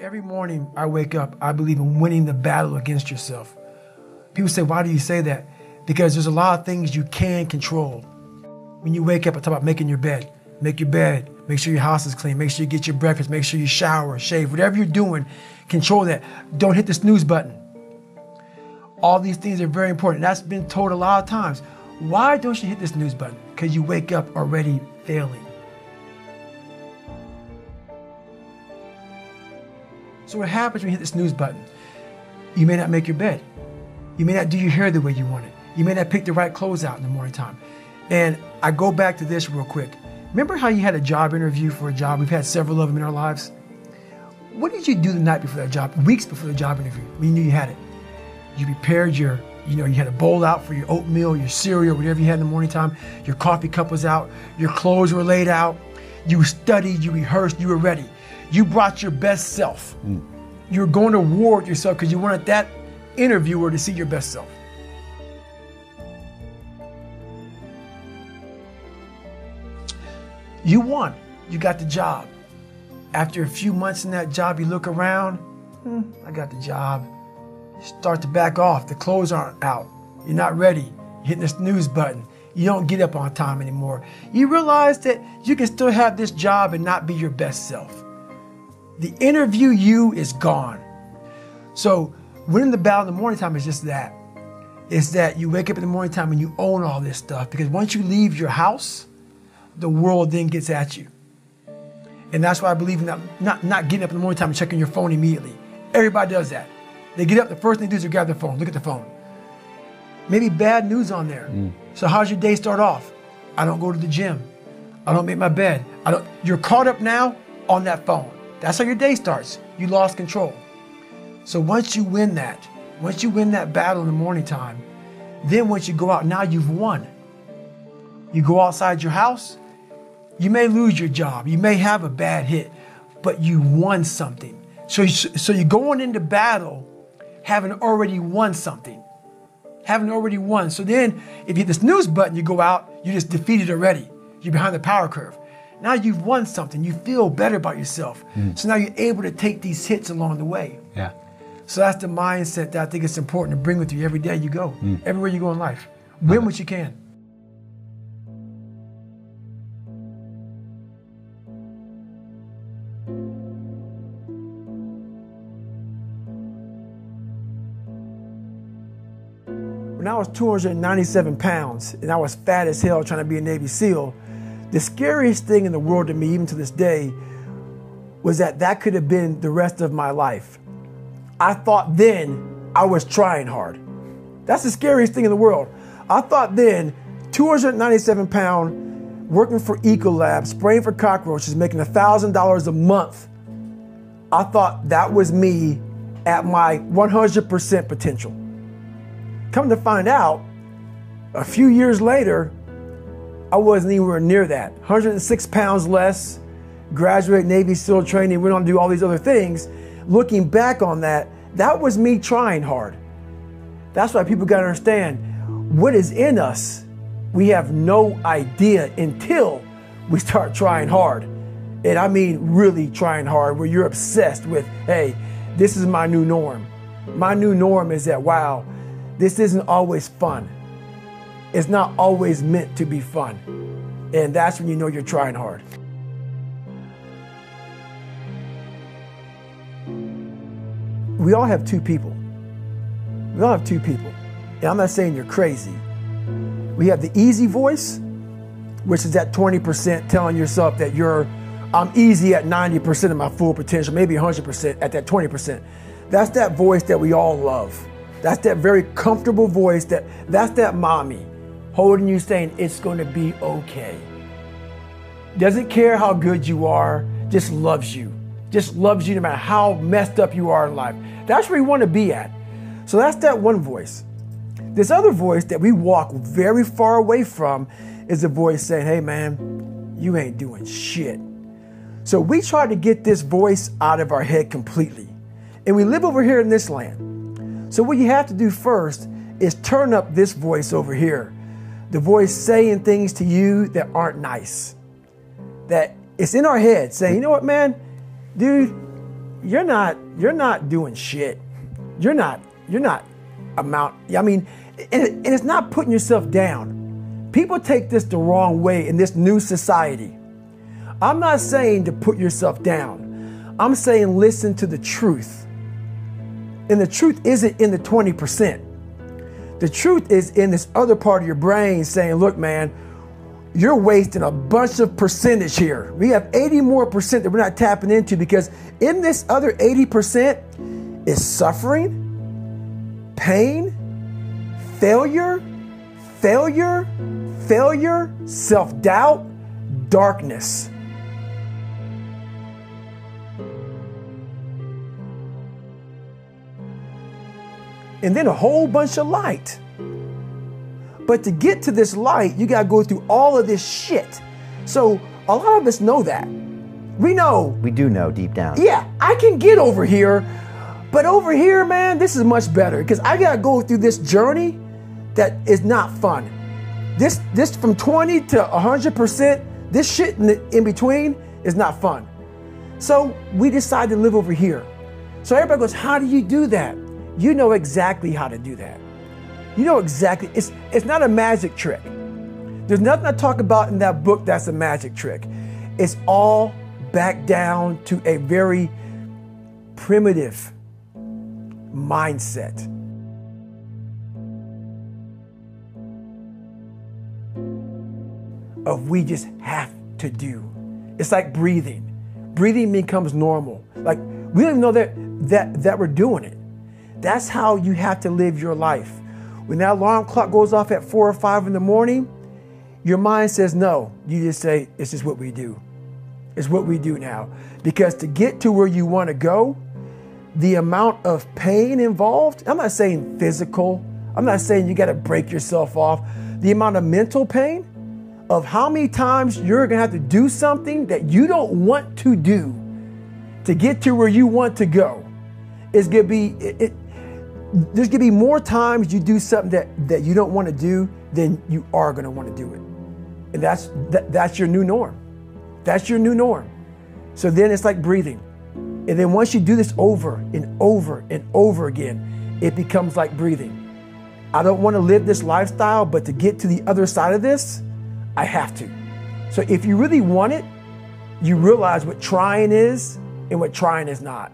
Every morning I wake up, I believe in winning the battle against yourself. People say, why do you say that? Because there's a lot of things you can control. When you wake up, I talk about making your bed. Make your bed, make sure your house is clean, make sure you get your breakfast, make sure you shower, shave, whatever you're doing, control that. Don't hit the snooze button. All these things are very important. That's been told a lot of times. Why don't you hit the snooze button? Because you wake up already failing. So what happens when you hit the snooze button? You may not make your bed. You may not do your hair the way you want it. You may not pick the right clothes out in the morning time. And I go back to this real quick. Remember how you had a job interview for a job? We've had several of them in our lives. What did you do the night before that job, weeks before the job interview, when you knew you had it? You prepared you had a bowl out for your oatmeal, your cereal, whatever you had in the morning time. Your coffee cup was out. Your clothes were laid out. You studied, you rehearsed, you were ready. You brought your best self. You were going to war with yourself because you wanted that interviewer to see your best self. You won. You got the job. After a few months in that job, you look around. I got the job. You start to back off. The clothes aren't out. You're not ready. You're hitting the snooze button. You don't get up on time anymore. You realize that you can still have this job and not be your best self. The interview you is gone. So winning the battle in the morning time is just that. It's that you wake up in the morning time and you own all this stuff, because once you leave your house, the world then gets at you. And that's why I believe in not getting up in the morning time and checking your phone immediately. Everybody does that. They get up, the first thing they do is grab their phone, look at the phone. Maybe bad news on there. So how's your day start off? I don't go to the gym. I don't make my bed. You're caught up now on that phone. That's how your day starts. You lost control. So once you win that battle in the morning time, then once you go out, now you've won. You go outside your house, you may lose your job, you may have a bad hit, but you won something. So you're going into battle having already won something. Having already won. So then if you hit the snooze button, you go out, you're just defeated already. You're behind the power curve. Now you've won something. You feel better about yourself. So now you're able to take these hits along the way. Yeah. So that's the mindset that I think it's important to bring with you every day you go, everywhere you go in life. Win what you can. When I was 297 pounds and I was fat as hell trying to be a Navy SEAL, the scariest thing in the world to me, even to this day, was that could have been the rest of my life. I thought then I was trying hard. That's the scariest thing in the world. I thought then, 297 pound, working for Ecolab, spraying for cockroaches, making $1,000 a month. I thought that was me at my 100% potential. Come to find out, a few years later, I wasn't anywhere near that. 106 pounds less, graduate Navy SEAL training, went on to do all these other things. Looking back on that was me trying hard. That's why people gotta understand, what is in us, we have no idea until we start trying hard. And I mean really trying hard, where you're obsessed with, hey, this is my new norm. My new norm is that, wow, this isn't always fun. It's not always meant to be fun. And that's when you know you're trying hard. We all have two people. We all have two people. And I'm not saying you're crazy. We have the easy voice, which is that 20% telling yourself that I'm easy at 90% of my full potential, maybe 100% at that 20%. That's that voice that we all love. That's that very comfortable voice, that's that mommy holding you saying, it's gonna be okay. Doesn't care how good you are, just loves you. Just loves you no matter how messed up you are in life. That's where you wanna be at. So that's that one voice. This other voice that we walk very far away from is a voice saying, hey man, you ain't doing shit. So we try to get this voice out of our head completely. And we live over here in this land. So what you have to do first is turn up this voice over here. The voice saying things to you that aren't nice. That it's in our head saying, you know what, man? Dude, you're not doing shit. You're not I mean, and it's not putting yourself down. People take this the wrong way in this new society. I'm not saying to put yourself down. I'm saying listen to the truth. And the truth isn't in the 20%. The truth is in this other part of your brain saying, look, man, you're wasting a bunch of percentage here. We have 80 more percent that we're not tapping into, because in this other 80% is suffering, pain, failure, self-doubt, darkness. And then a whole bunch of light. But to get to this light, you got to go through all of this shit. So a lot of us know that. We know. We do know deep down. Yeah, I can get over here. But over here, man, this is much better, because I got to go through this journey that is not fun. This from 20 to 100%, this shit in between is not fun. So we decided to live over here. So everybody goes, how do you do that? You know exactly how to do that. You know exactly. It's not a magic trick. There's nothing I talk about in that book that's a magic trick. It's all back down to a very primitive mindset. Of we just have to do. It's like breathing. Breathing becomes normal. Like we don't even know that we're doing it. That's how you have to live your life. When that alarm clock goes off at 4 or 5 in the morning, your mind says no. You just say, it's just what we do. It's what we do now. Because to get to where you want to go, the amount of pain involved, I'm not saying physical, I'm not saying you got to break yourself off. The amount of mental pain of how many times you're going to have to do something that you don't want to do to get to where you want to go is going to be, there's going to be more times you do something that you don't want to do than you are going to want to do it. And that's your new norm. That's your new norm. So then it's like breathing. And then once you do this over and over and over again, it becomes like breathing. I don't want to live this lifestyle, but to get to the other side of this, I have to. So if you really want it, you realize what trying is and what trying is not.